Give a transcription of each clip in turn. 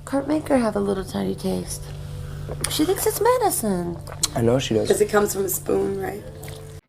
Kurt, make her have a little tiny taste. She thinks it's medicine. I know she does. Because it comes from a spoon, right?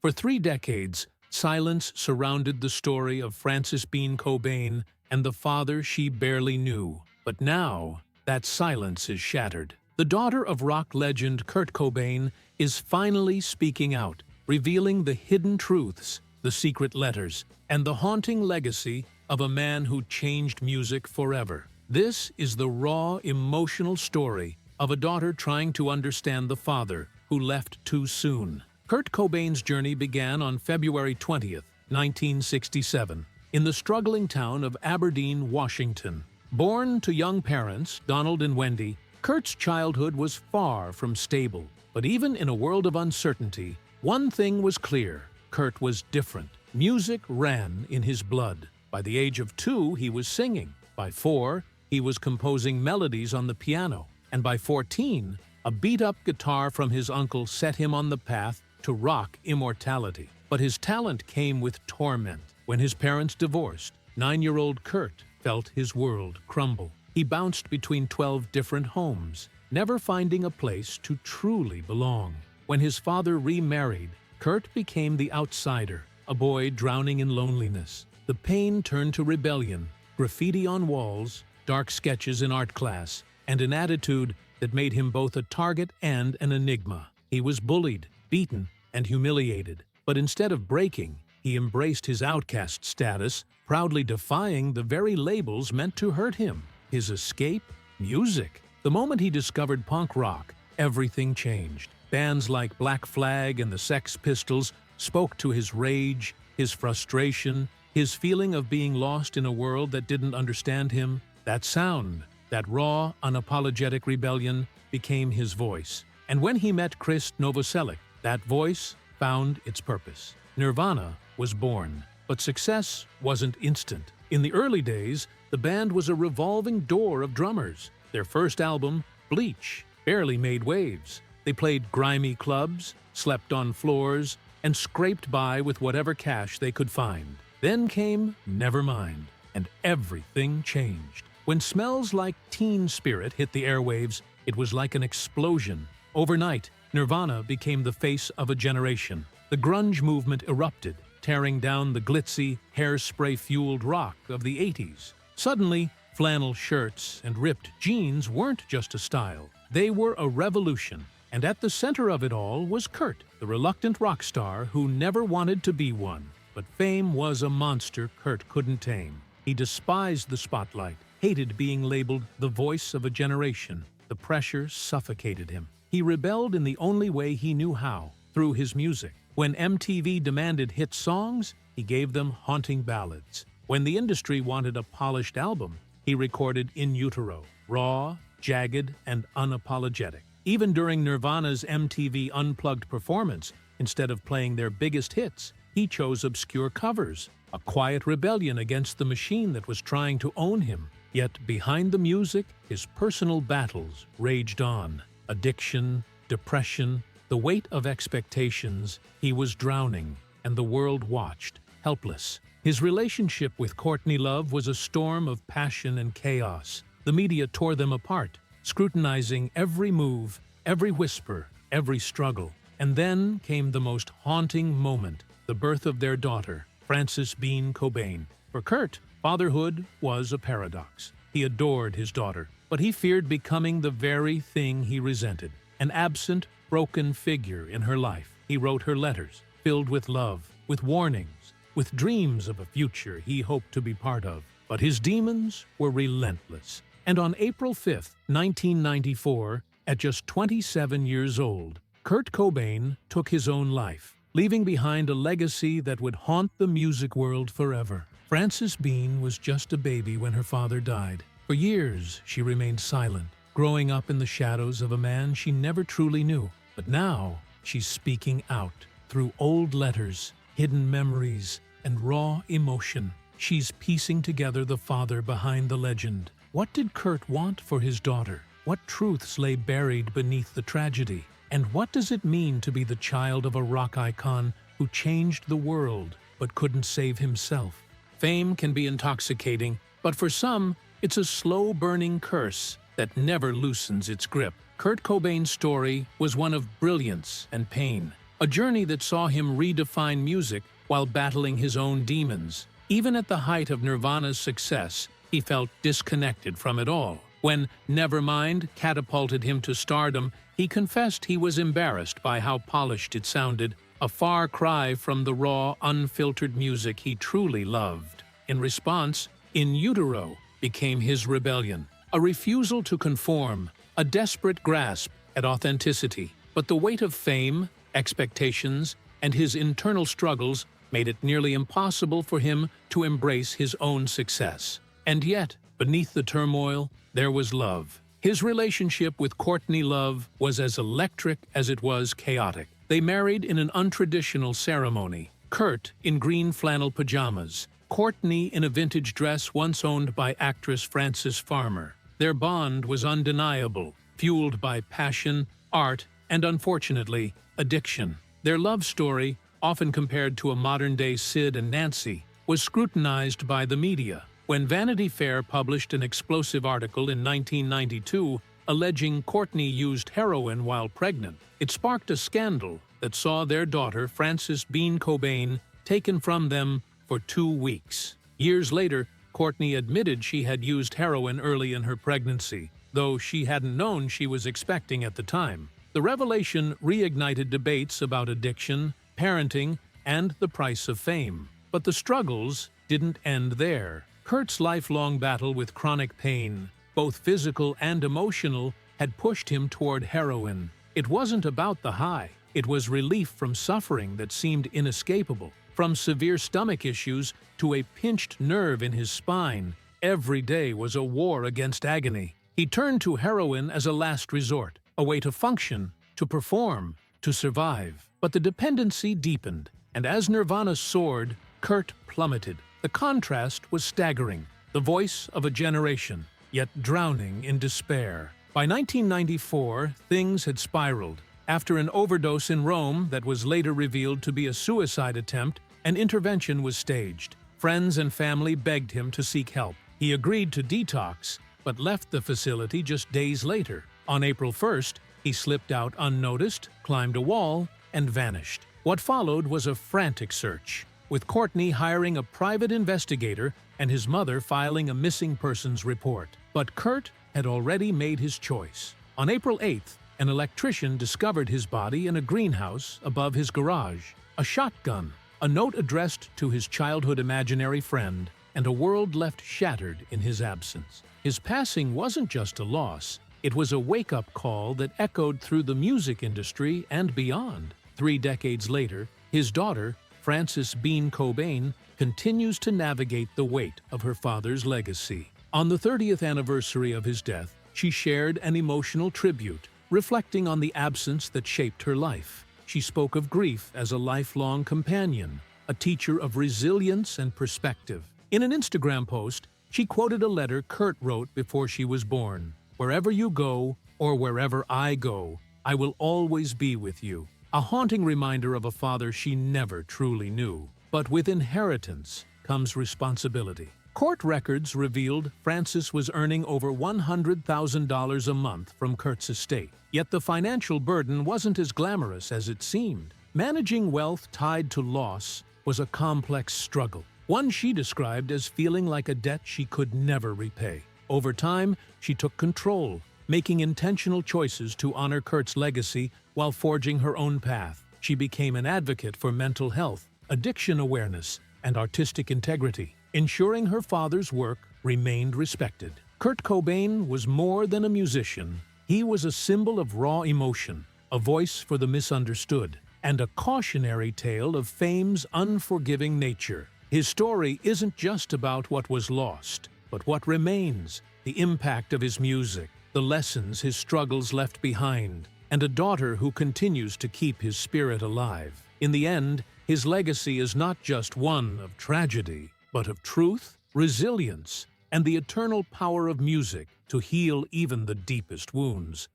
For 3 decades, silence surrounded the story of Frances Bean Cobain and the father she barely knew. But now, that silence is shattered. The daughter of rock legend Kurt Cobain is finally speaking out, revealing the hidden truths, the secret letters, and the haunting legacy of a man who changed music forever. This is the raw, emotional story of a daughter trying to understand the father who left too soon. Kurt Cobain's journey began on February 20th, 1967, in the struggling town of Aberdeen, Washington. Born to young parents, Donald and Wendy, Kurt's childhood was far from stable. But even in a world of uncertainty, one thing was clear: Kurt was different. Music ran in his blood. By the age of 2, he was singing. By 4, he was composing melodies on the piano. And by 14, a beat-up guitar from his uncle set him on the path to rock immortality. But his talent came with torment. When his parents divorced, 9-year-old Kurt felt his world crumble. He bounced between 12 different homes, never finding a place to truly belong. When his father remarried, Kurt became the outsider, a boy drowning in loneliness. The pain turned to rebellion, graffiti on walls, dark sketches in art class, and an attitude that made him both a target and an enigma. He was bullied, beaten, and humiliated. But instead of breaking, he embraced his outcast status, proudly defying the very labels meant to hurt him. His escape? Music. The moment he discovered punk rock, everything changed. Bands like Black Flag and the Sex Pistols spoke to his rage, his frustration, his feeling of being lost in a world that didn't understand him. That sound, that raw, unapologetic rebellion, became his voice. And when he met Chris Novoselic, that voice found its purpose. Nirvana was born, but success wasn't instant. In the early days, the band was a revolving door of drummers. Their first album, Bleach, barely made waves. They played grimy clubs, slept on floors, and scraped by with whatever cash they could find. Then came Nevermind, and everything changed. When Smells Like Teen Spirit hit the airwaves, it was like an explosion. Overnight, Nirvana became the face of a generation. The grunge movement erupted, tearing down the glitzy, hairspray-fueled rock of the 80s. Suddenly, flannel shirts and ripped jeans weren't just a style. They were a revolution. And at the center of it all was Kurt, the reluctant rock star who never wanted to be one. But fame was a monster Kurt couldn't tame. He despised the spotlight, hated being labeled the voice of a generation. The pressure suffocated him. He rebelled in the only way he knew how, through his music. When MTV demanded hit songs, he gave them haunting ballads. When the industry wanted a polished album, he recorded In Utero, raw, jagged, and unapologetic. Even during Nirvana's MTV Unplugged performance, instead of playing their biggest hits, he chose obscure covers, a quiet rebellion against the machine that was trying to own him. Yet behind the music, his personal battles raged on. Addiction, depression, the weight of expectations. He was drowning, and the world watched, helpless. His relationship with Courtney Love was a storm of passion and chaos. The media tore them apart, scrutinizing every move, every whisper, every struggle. And then came the most haunting moment, the birth of their daughter, Frances Bean Cobain. For Kurt, fatherhood was a paradox. He adored his daughter, but he feared becoming the very thing he resented, an absent, broken figure in her life. He wrote her letters, filled with love, with warnings, with dreams of a future he hoped to be part of. But his demons were relentless. And on April 5th, 1994, at just 27 years old, Kurt Cobain took his own life, leaving behind a legacy that would haunt the music world forever. Frances Bean was just a baby when her father died. For years, she remained silent, growing up in the shadows of a man she never truly knew. But now, she's speaking out. Through old letters, hidden memories, and raw emotion, she's piecing together the father behind the legend. What did Kurt want for his daughter? What truths lay buried beneath the tragedy? And what does it mean to be the child of a rock icon who changed the world but couldn't save himself? Fame can be intoxicating, but for some, It's a slow-burning curse that never loosens its grip. Kurt Cobain's story was one of brilliance and pain, a journey that saw him redefine music while battling his own demons. Even at the height of Nirvana's success, he felt disconnected from it all. When Nevermind catapulted him to stardom, he confessed he was embarrassed by how polished it sounded, a far cry from the raw, unfiltered music he truly loved. In response, In Utero became his rebellion, a refusal to conform, a desperate grasp at authenticity. But the weight of fame, expectations, and his internal struggles made it nearly impossible for him to embrace his own success. And yet, beneath the turmoil, there was love. His relationship with Courtney Love was as electric as it was chaotic. They married in an untraditional ceremony, Kurt in green flannel pajamas, Courtney in a vintage dress once owned by actress Frances Farmer. Their bond was undeniable, fueled by passion, art, and unfortunately, addiction. Their love story, often compared to a modern-day Sid and Nancy, was scrutinized by the media. When Vanity Fair published an explosive article in 1992 alleging Courtney used heroin while pregnant, it sparked a scandal that saw their daughter, Frances Bean Cobain, taken from them for 2 weeks. Years later, Courtney admitted she had used heroin early in her pregnancy, though she hadn't known she was expecting at the time. The revelation reignited debates about addiction, parenting, and the price of fame. But the struggles didn't end there. Kurt's lifelong battle with chronic pain, both physical and emotional, had pushed him toward heroin. It wasn't about the high. It was relief from suffering that seemed inescapable. From severe stomach issues to a pinched nerve in his spine, every day was a war against agony. He turned to heroin as a last resort, a way to function, to perform, to survive. But the dependency deepened, and as Nirvana soared, Kurt plummeted. The contrast was staggering, the voice of a generation, yet drowning in despair. By 1994, things had spiraled. After an overdose in Rome that was later revealed to be a suicide attempt, an intervention was staged. Friends and family begged him to seek help. He agreed to detox, but left the facility just days later. On April 1st, he slipped out unnoticed, climbed a wall, and vanished. What followed was a frantic search, with Courtney hiring a private investigator and his mother filing a missing persons report. But Kurt had already made his choice. On April 8th, an electrician discovered his body in a greenhouse above his garage. A shotgun, a note addressed to his childhood imaginary friend, and a world left shattered in his absence. His passing wasn't just a loss, it was a wake-up call that echoed through the music industry and beyond. 3 decades later, his daughter, Frances Bean Cobain, continues to navigate the weight of her father's legacy. On the 30th anniversary of his death, she shared an emotional tribute, reflecting on the absence that shaped her life. She spoke of grief as a lifelong companion, a teacher of resilience and perspective. In an Instagram post, she quoted a letter Kurt wrote before she was born. "Wherever you go, or wherever I go, I will always be with you." A haunting reminder of a father she never truly knew. But with inheritance comes responsibility. Court records revealed Frances was earning over $100,000 a month from Kurt's estate. Yet the financial burden wasn't as glamorous as it seemed. Managing wealth tied to loss was a complex struggle, one she described as feeling like a debt she could never repay. Over time, she took control, making intentional choices to honor Kurt's legacy while forging her own path. She became an advocate for mental health, addiction awareness, and artistic integrity, ensuring her father's work remained respected. Kurt Cobain was more than a musician. He was a symbol of raw emotion, a voice for the misunderstood, and a cautionary tale of fame's unforgiving nature. His story isn't just about what was lost, but what remains, the impact of his music, the lessons his struggles left behind, and a daughter who continues to keep his spirit alive. In the end, his legacy is not just one of tragedy, but of truth, resilience, and the eternal power of music to heal even the deepest wounds.